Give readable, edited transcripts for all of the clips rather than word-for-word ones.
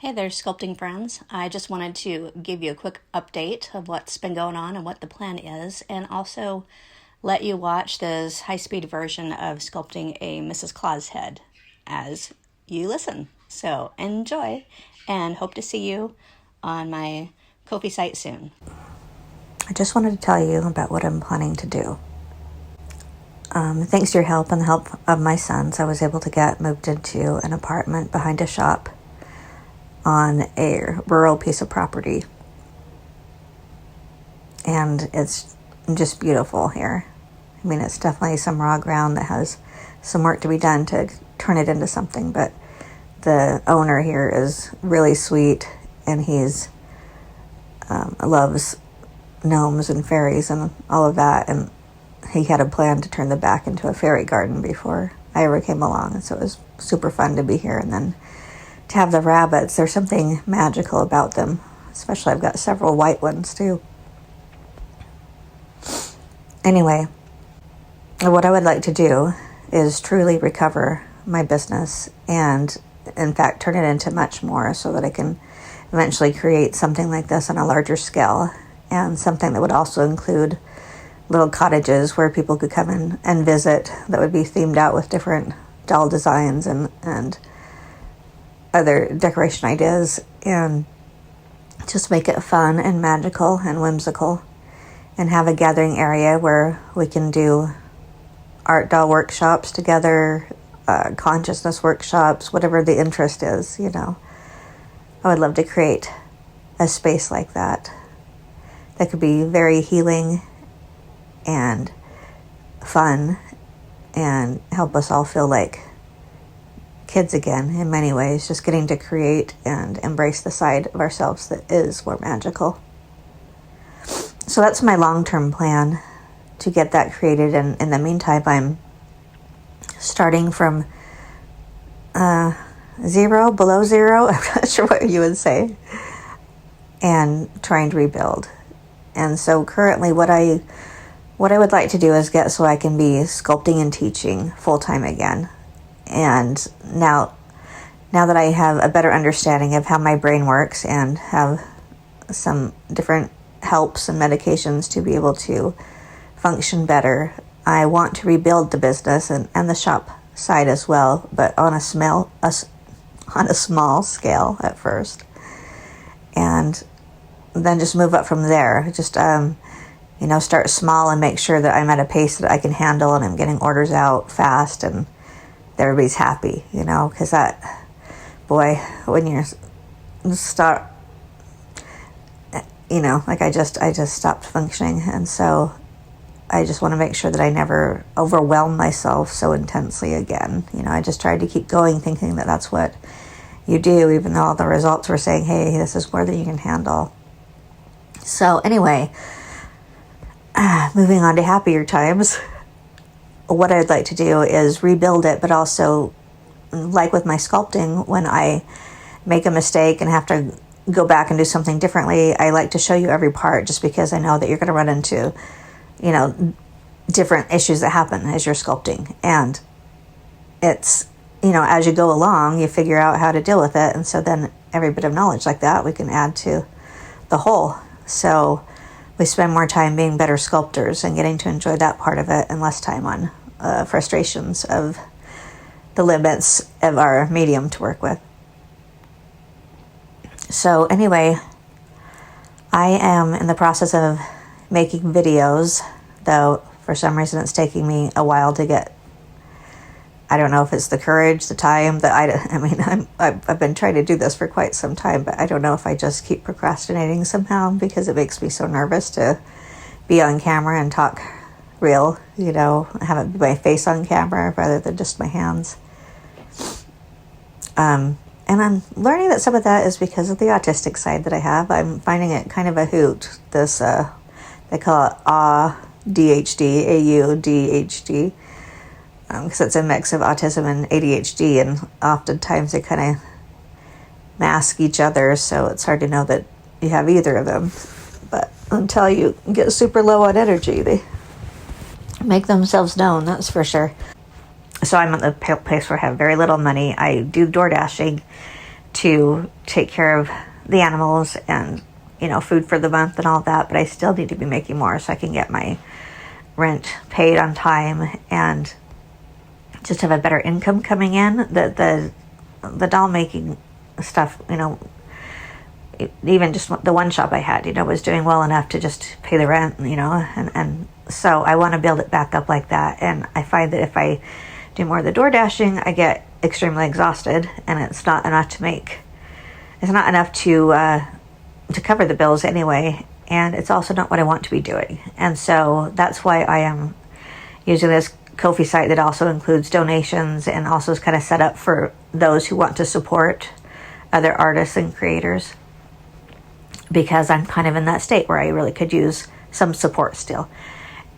Hey there, sculpting friends. I just wanted to give you a quick update of what's been going on and what the plan is, and also let you watch this high-speed version of sculpting a Mrs. Claus head as you listen. So enjoy, and hope to see you on my Kofi site soon. I just wanted to tell you about what I'm planning to do. Thanks to your help and the help of my sons, I was able to get moved into an apartment behind a shop on a rural piece of property. And it's just beautiful here. I mean, it's definitely some raw ground that has some work to be done to turn it into something, but the owner here is really sweet, and he's loves gnomes and fairies and all of that, and he had a plan to turn the back into a fairy garden before I ever came along, and so it was super fun to be here. And then to have the rabbits, there's something magical about them, especially I've got several white ones too. Anyway, what I would like to do is truly recover my business and, in fact, turn it into much more so that I can eventually create something like this on a larger scale, and something that would also include little cottages where people could come in and visit that would be themed out with different doll designs and other decoration ideas, and just make it fun and magical and whimsical, and have a gathering area where we can do art doll workshops together, consciousness workshops, whatever the interest is, you know. I would love to create a space like that that could be very healing and fun and help us all feel like kids again in many ways, just getting to create and embrace the side of ourselves that is more magical. So that's my long-term plan, to get that created, and in the meantime I'm starting from zero, below zero, I'm not sure what you would say, and trying to rebuild. And so currently what I would like to do is get so I can be sculpting and teaching full-time again. And now that I have a better understanding of how my brain works and have some different helps and medications to be able to function better, I want to rebuild the business and the shop side as well, but on a small scale at first, and then just move up from there. Just start small and make sure that I'm at a pace that I can handle, and I'm getting orders out fast, and everybody's happy, because that, boy, when you start, like I just stopped functioning. And so I just want to make sure that I never overwhelm myself so intensely again. I just tried to keep going, thinking that that's what you do, even though all the results were saying, hey, this is more than you can handle. So anyway, moving on to happier times. What I'd like to do is rebuild it, but also, like with my sculpting, when I make a mistake and have to go back and do something differently, I like to show you every part, just because I know that you're going to run into, different issues that happen as you're sculpting. And it's, as you go along, you figure out how to deal with it. And so then every bit of knowledge like that, we can add to the whole. So we spend more time being better sculptors and getting to enjoy that part of it, and less time on frustrations of the limits of our medium to work with. So anyway, I am in the process of making videos, though for some reason it's taking me a while to get, I don't know if it's the courage, the time, I've been trying to do this for quite some time, but I don't know if I just keep procrastinating somehow, because it makes me so nervous to be on camera and talk real, have it be my face on camera rather than just my hands. And I'm learning that some of that is because of the autistic side that I have. I'm finding it kind of a hoot, this, they call it AUDHD, AUDHD, because it's a mix of autism and ADHD, and oftentimes they kind of mask each other, so it's hard to know that you have either of them. But until you get super low on energy, they make themselves known, that's for sure. So I'm at the place where I have very little money. I do door dashing, to take care of the animals and, food for the month and all that, but I still need to be making more so I can get my rent paid on time and just have a better income coming in. The doll making stuff, even just the one shop I had, was doing well enough to just pay the rent, and so I want to build it back up like that. And I find that if I do more of the door dashing, I get extremely exhausted, and it's not enough to cover the bills anyway, and it's also not what I want to be doing. And so that's why I am using this Kofi site that also includes donations and also is kind of set up for those who want to support other artists and creators, because I'm kind of in that state where I really could use some support still.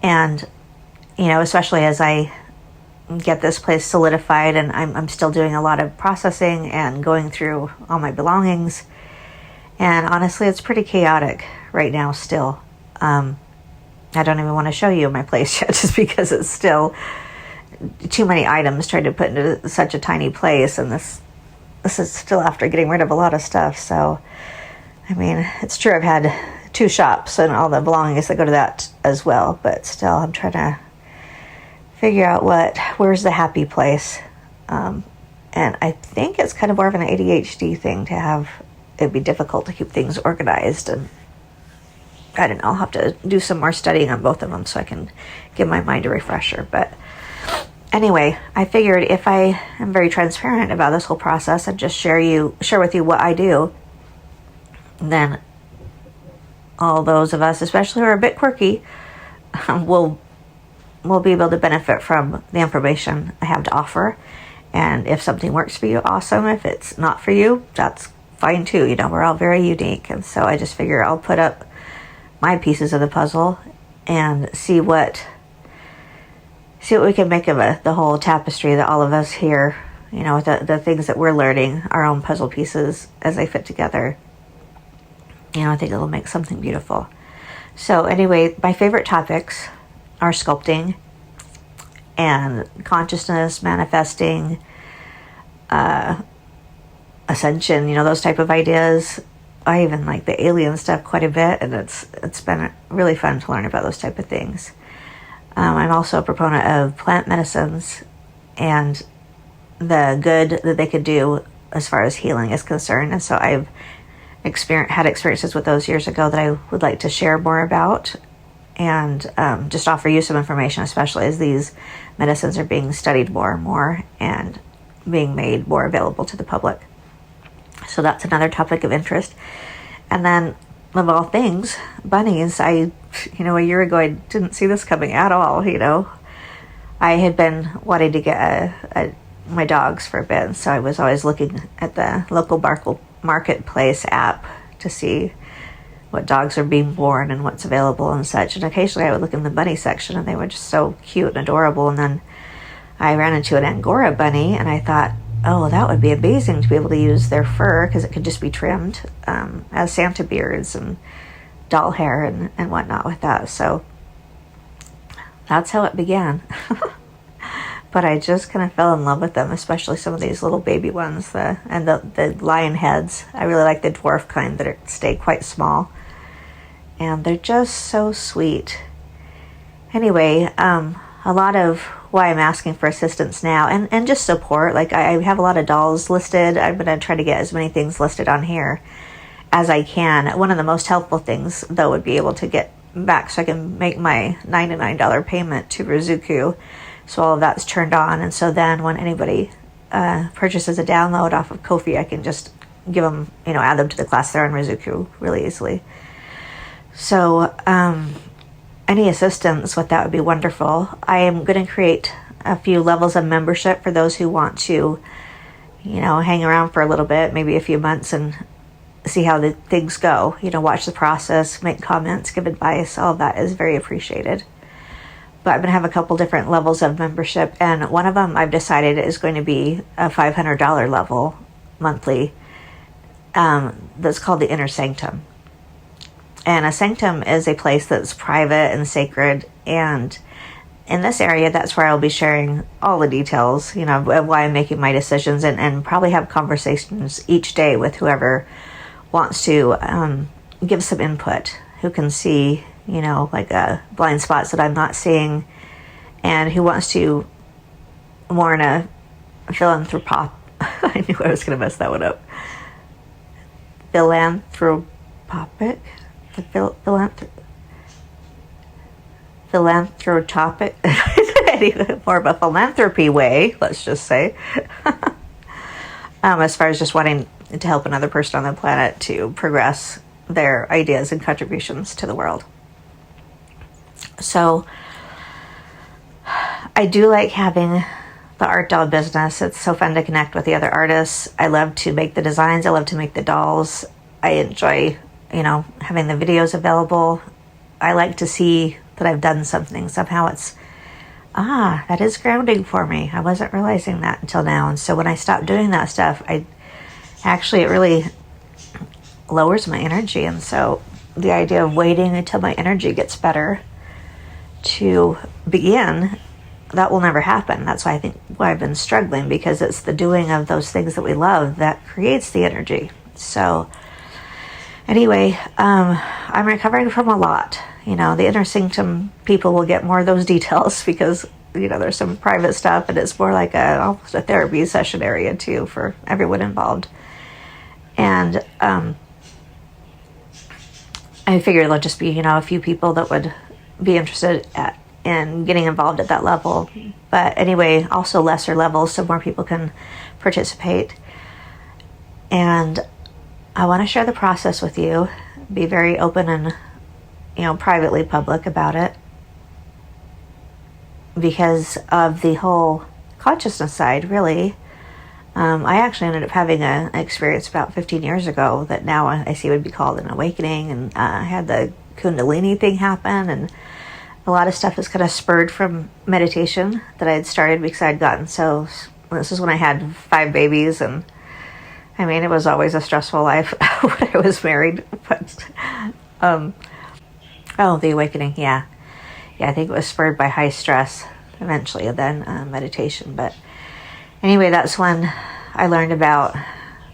And, especially as I get this place solidified, and I'm still doing a lot of processing and going through all my belongings. And honestly, it's pretty chaotic right now still. I don't even want to show you my place yet, just because it's still too many items trying to put into such a tiny place. And this is still after getting rid of a lot of stuff. So, I mean, it's true I've had 2 shops and all the belongings that go to that as well. But still, I'm trying to figure out where's the happy place. And I think it's kind of more of an ADHD thing to have. It'd be difficult to keep things organized, and I don't know, I'll have to do some more studying on both of them so I can give my mind a refresher. But anyway, I figured if I am very transparent about this whole process and just share with you what I do, then all those of us, especially who are a bit quirky, will be able to benefit from the information I have to offer. And if something works for you, awesome. If it's not for you, that's fine too. We're all very unique. And so I just figure I'll put up my pieces of the puzzle and see what we can make of the whole tapestry that all of us here, the things that we're learning, our own puzzle pieces as they fit together. I think it'll make something beautiful. So anyway, my favorite topics are sculpting and consciousness, manifesting, ascension, those type of ideas. I even like the alien stuff quite a bit, and it's been really fun to learn about those type of things. I'm also a proponent of plant medicines and the good that they could do as far as healing is concerned. And so I've had experiences with those years ago that I would like to share more about, and just offer you some information, especially as these medicines are being studied more and more and being made more available to the public. So that's another topic of interest. And then, of all things, bunnies. A year ago, I didn't see this coming at all. I had been wanting to get my dogs for a bit, and so I was always looking at the local marketplace app to see what dogs are being born and what's available and such. And occasionally I would look in the bunny section, and they were just so cute and adorable. And then I ran into an Angora bunny, and I thought, oh, that would be amazing to be able to use their fur, because it could just be trimmed as Santa beards and doll hair and whatnot with that. So that's how it began. But I just kind of fell in love with them, especially some of these little baby ones, and the lion heads. I really like the dwarf kind that stay quite small, and they're just so sweet. Anyway, a lot of why I'm asking for assistance now and just support. Like, I have a lot of dolls listed. I'm going to try to get as many things listed on here as I can. One of the most helpful things, though, would be able to get back so I can make my $99 payment to Rizuku. So all of that's turned on. And so then when anybody purchases a download off of Kofi, I can just give them, add them to the class there on Rizuku really easily. So, any assistance with that would be wonderful. I am going to create a few levels of membership for those who want to, hang around for a little bit, maybe a few months, and see how the things go. Watch the process, make comments, give advice. All of that is very appreciated. But I'm going to have a couple different levels of membership, and one of them I've decided is going to be a $500 level monthly that's called the Inner Sanctum. And a sanctum is a place that's private and sacred, and in this area, that's where I'll be sharing all the details, of why I'm making my decisions, and probably have conversations each day with whoever wants to give some input, who can see, like blind spots that I'm not seeing, and who wants to more in a philanthropic. I knew I was going to mess that one up. Philanthropic? Philanthropic? More of a philanthropy way, let's just say. As far as just wanting to help another person on the planet to progress their ideas and contributions to the world. So I do like having the art doll business. It's so fun to connect with the other artists. I love to make the designs. I love to make the dolls. I enjoy, having the videos available. I like to see that I've done something. Somehow it's, that is grounding for me. I wasn't realizing that until now. And so when I stop doing that stuff, it really lowers my energy. And so the idea of waiting until my energy gets better to begin, that will never happen. That's why I've been struggling, because it's the doing of those things that we love that creates the energy. So anyway, I'm recovering from a lot. The inner sanctum people will get more of those details, because there's some private stuff, and it's more like almost a therapy session area too for everyone involved. And I figure there'll just be a few people that would be interested in getting involved at that level. But anyway, also lesser levels, so more people can participate. And I want to share the process with you, be very open and privately public about it, because of the whole consciousness side, really. I actually ended up having an experience about 15 years ago that now I see would be called an awakening, and I had the Kundalini thing happen, and a lot of stuff is kind of spurred from meditation that I had started because I had gotten this is when I had 5 babies, and it was always a stressful life when I was married. But the awakening, yeah, I think it was spurred by high stress eventually, and then meditation. But anyway, that's when I learned about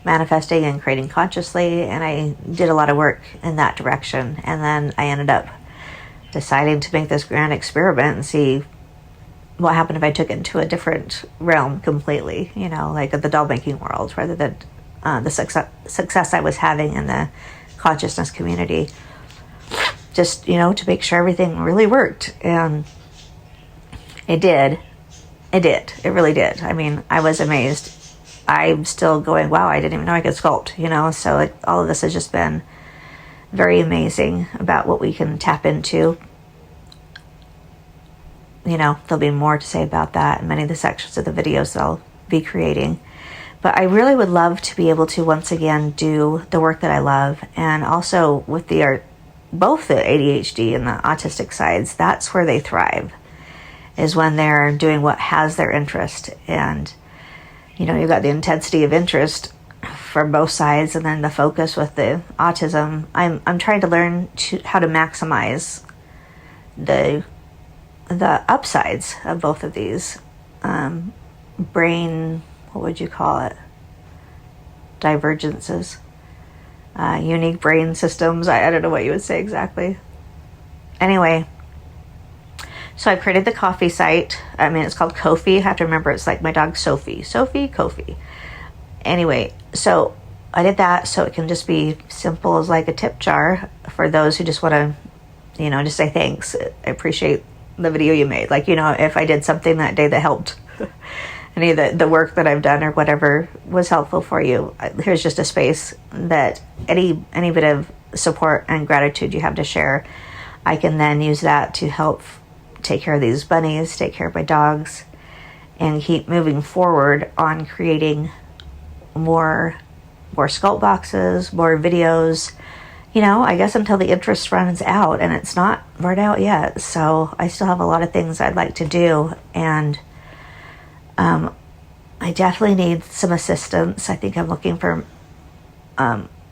manifesting and creating consciously, and I did a lot of work in that direction. And then I ended up deciding to make this grand experiment and see what happened if I took it into a different realm completely, like the doll making world, rather than the success I was having in the consciousness community. Just, to make sure everything really worked. And it did. It really did. I was amazed. I'm still going, wow, I didn't even know I could sculpt, so all of this has just been very amazing about what we can tap into. There'll be more to say about that in many of the sections of the videos that I'll be creating. But I really would love to be able to once again do the work that I love, and also with both the ADHD and the autistic sides, that's where they thrive, is when they're doing what has their interest. And you've got the intensity of interest for both sides, and then the focus with the autism. I'm trying to learn how to maximize the upsides of both of these brain, what would you call it, divergences, unique brain systems. I don't know what you would say exactly. Anyway, so I created the kofi site. It's called Kofi. I have to remember, it's like my dog Sophie, Kofi. Anyway, so I did that so it can just be simple as like a tip jar for those who just want to, just say thanks. I appreciate the video you made. If I did something that day that helped any of the work that I've done or whatever was helpful for you, here's just a space that any bit of support and gratitude you have to share, I can then use that to help take care of these bunnies, take care of my dogs, and keep moving forward on creating more sculpt boxes, more videos, I guess until the interest runs out, and it's not run out yet. So I still have a lot of things I'd like to do, and I definitely need some assistance. I think I'm looking for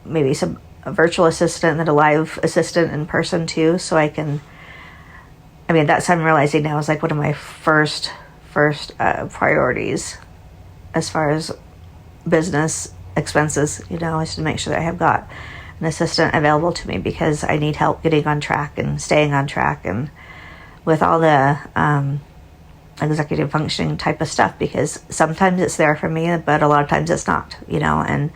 maybe a virtual assistant and a live assistant in person too, so I can I mean, that's, I'm realizing now, is like one of my first priorities as far as business expenses, is to make sure that I have got an assistant available to me, because I need help getting on track and staying on track, and with all the executive functioning type of stuff, because sometimes it's there for me, but a lot of times it's not, and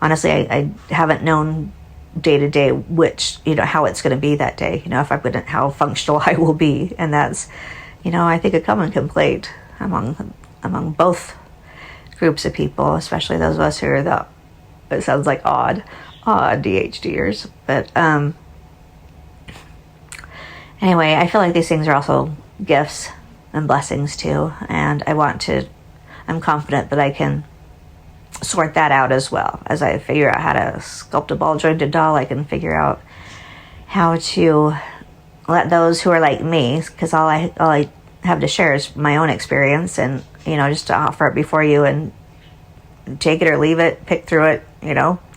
honestly, I haven't known day to day which, how it's going to be that day, if I'm going to, how functional I will be. And that's, I think a common complaint among both groups of people, especially those of us who are it sounds like odd DHDers. But anyway, I feel like these things are also gifts and blessings too. And I'm confident that I can sort that out as well. As I figure out how to sculpt a ball jointed doll, I can figure out how to let those who are like me, because all I have to share is my own experience, and just to offer it before you and take it or leave it, pick through it,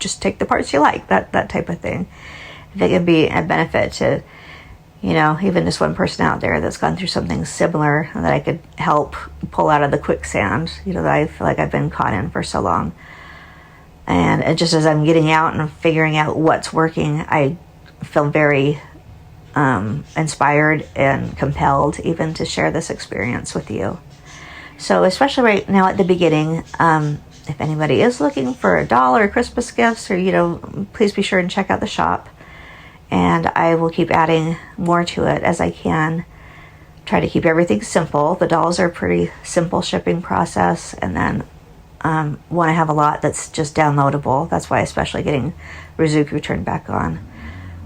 just take the parts you like, that type of thing. If it can be a benefit to even just one person out there that's gone through something similar that I could help pull out of the quicksand, that I feel like I've been caught in for so long. And it just, as I'm getting out and figuring out what's working, I feel very inspired and compelled even to share this experience with you. So especially right now at the beginning, if anybody is looking for a doll or Christmas gifts, or, please be sure and check out the shop. And I will keep adding more to it as I can. Try to keep everything simple. The dolls are a pretty simple shipping process. And then want to have a lot that's just downloadable. That's why especially getting Rizuku turned back on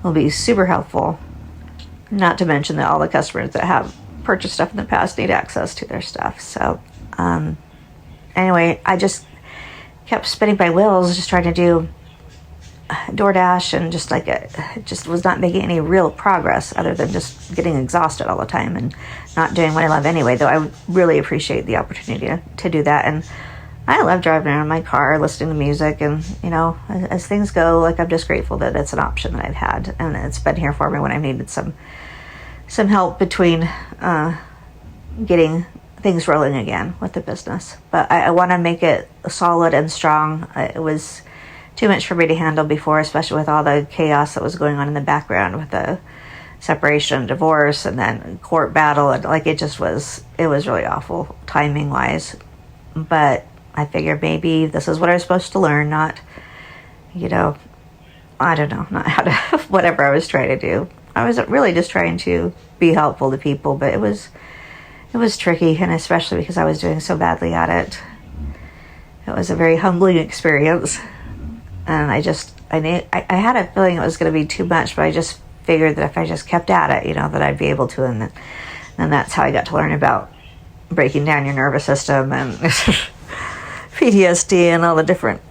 will be super helpful. Not to mention that all the customers that have purchased stuff in the past need access to their stuff. So anyway, I just kept spinning my wheels, just trying to do DoorDash, and just like it just was not making any real progress other than just getting exhausted all the time and not doing what I love anyway, though I really appreciate the opportunity to do that. And I love driving around in my car, listening to music, and as things go, like, I'm just grateful that it's an option that I've had, and it's been here for me when I needed some help between getting things rolling again with the business. But I want to make it solid and strong. It was too much for me to handle before, especially with all the chaos that was going on in the background with the separation, divorce, and then court battle, and it was really awful timing wise. But I figured maybe this is what I was supposed to learn, not I don't know, not how to whatever I was trying to do. I was really just trying to be helpful to people, but it was tricky, and especially because I was doing so badly at it. It was a very humbling experience. And I had a feeling it was going to be too much, but I just figured that if I just kept at it, that I'd be able to. And then that's how I got to learn about breaking down your nervous system and PTSD and all the different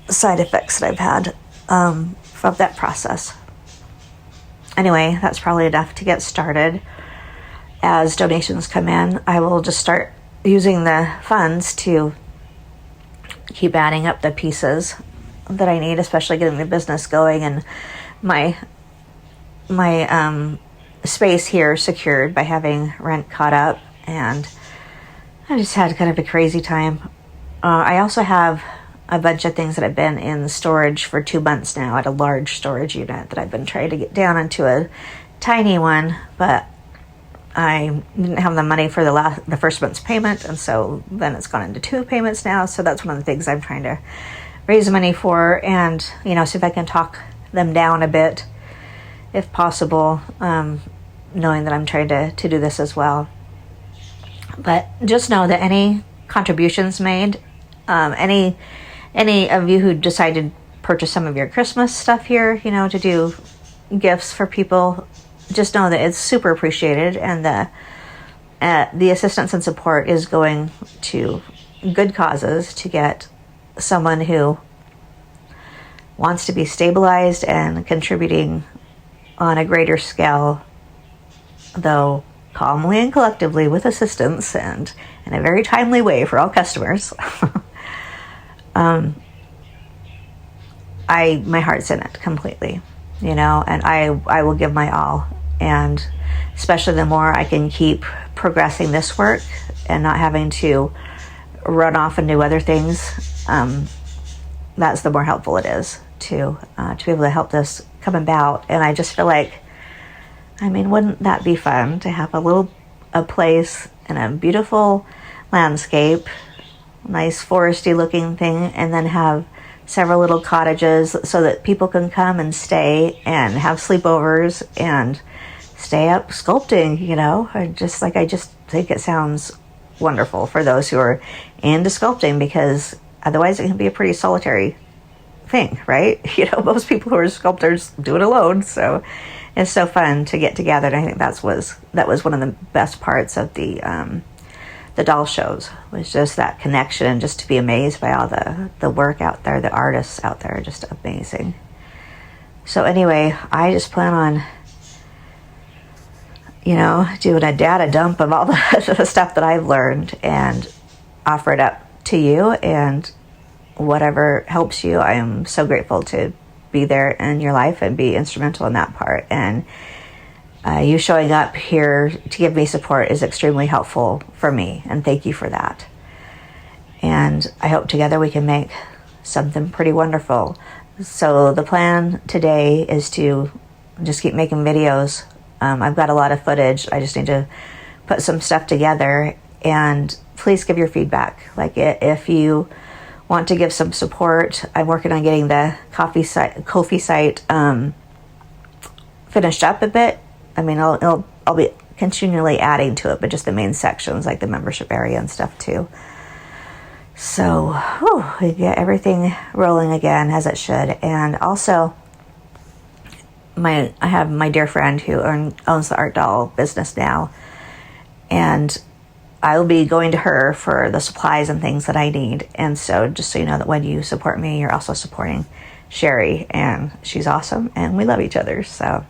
side effects that I've had from that process. Anyway, that's probably enough to get started. As donations come in, I will just start using the funds to keep adding up the pieces that I need, especially getting the business going and my space here secured by having rent caught up. And I just had kind of a crazy time. I also have a bunch of things that have been in storage for 2 months now at a large storage unit that I've been trying to get down into a tiny one, but I didn't have the money for the first month's payment, and so then it's gone into 2 payments now. So that's one of the things I'm trying to raise money for, and see if I can talk them down a bit if possible, knowing that I'm trying to do this as well. But just know that any contributions made, any of you who decided to purchase some of your Christmas stuff here, to do gifts for people, just know that it's super appreciated, and the assistance and support is going to good causes to get someone who wants to be stabilized and contributing on a greater scale, though calmly and collectively with assistance and in a very timely way for all customers. My heart's in it completely, and I will give my all. And especially the more I can keep progressing this work and not having to run off and do other things, that's the more helpful it is to be able to help this come about. And I just feel like, I mean, wouldn't that be fun to have a place in a beautiful landscape, nice foresty looking thing, and then have several little cottages so that people can come and stay and have sleepovers and stay up sculpting, you know. I just think it sounds wonderful for those who are into sculpting, because otherwise it can be a pretty solitary thing, right? You know, most people who are sculptors do it alone, so it's so fun to get together. And I think that was one of the best parts of the doll shows, was just that connection, and just to be amazed by all the work out there. The artists out there are just amazing. So anyway, I just plan on, you know, doing a data dump of all the stuff that I've learned and offer it up to you, and whatever helps you. I am so grateful to be there in your life and be instrumental in that part. And you showing up here to give me support is extremely helpful for me, and thank you for that. And I hope together we can make something pretty wonderful. So the plan today is to just keep making videos. I've got a lot of footage. I just need to put some stuff together, and please give your feedback. Like, if you want to give some support, I'm working on getting the kofi site finished up a bit. I mean, I'll be continually adding to it, but just the main sections, like the membership area and stuff too. So we get everything rolling again as it should. And also, I have my dear friend who owns the art doll business now, and I will be going to her for the supplies and things that I need. And so just so you know, that when you support me, you're also supporting Sherry, and she's awesome, and we love each other. So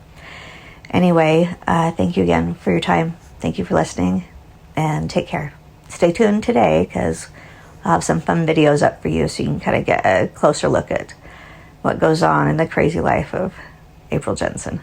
anyway, thank you again for your time. Thank you for listening, and take care. Stay tuned today, because I'll have some fun videos up for you so you can kind of get a closer look at what goes on in the crazy life of April Jensen.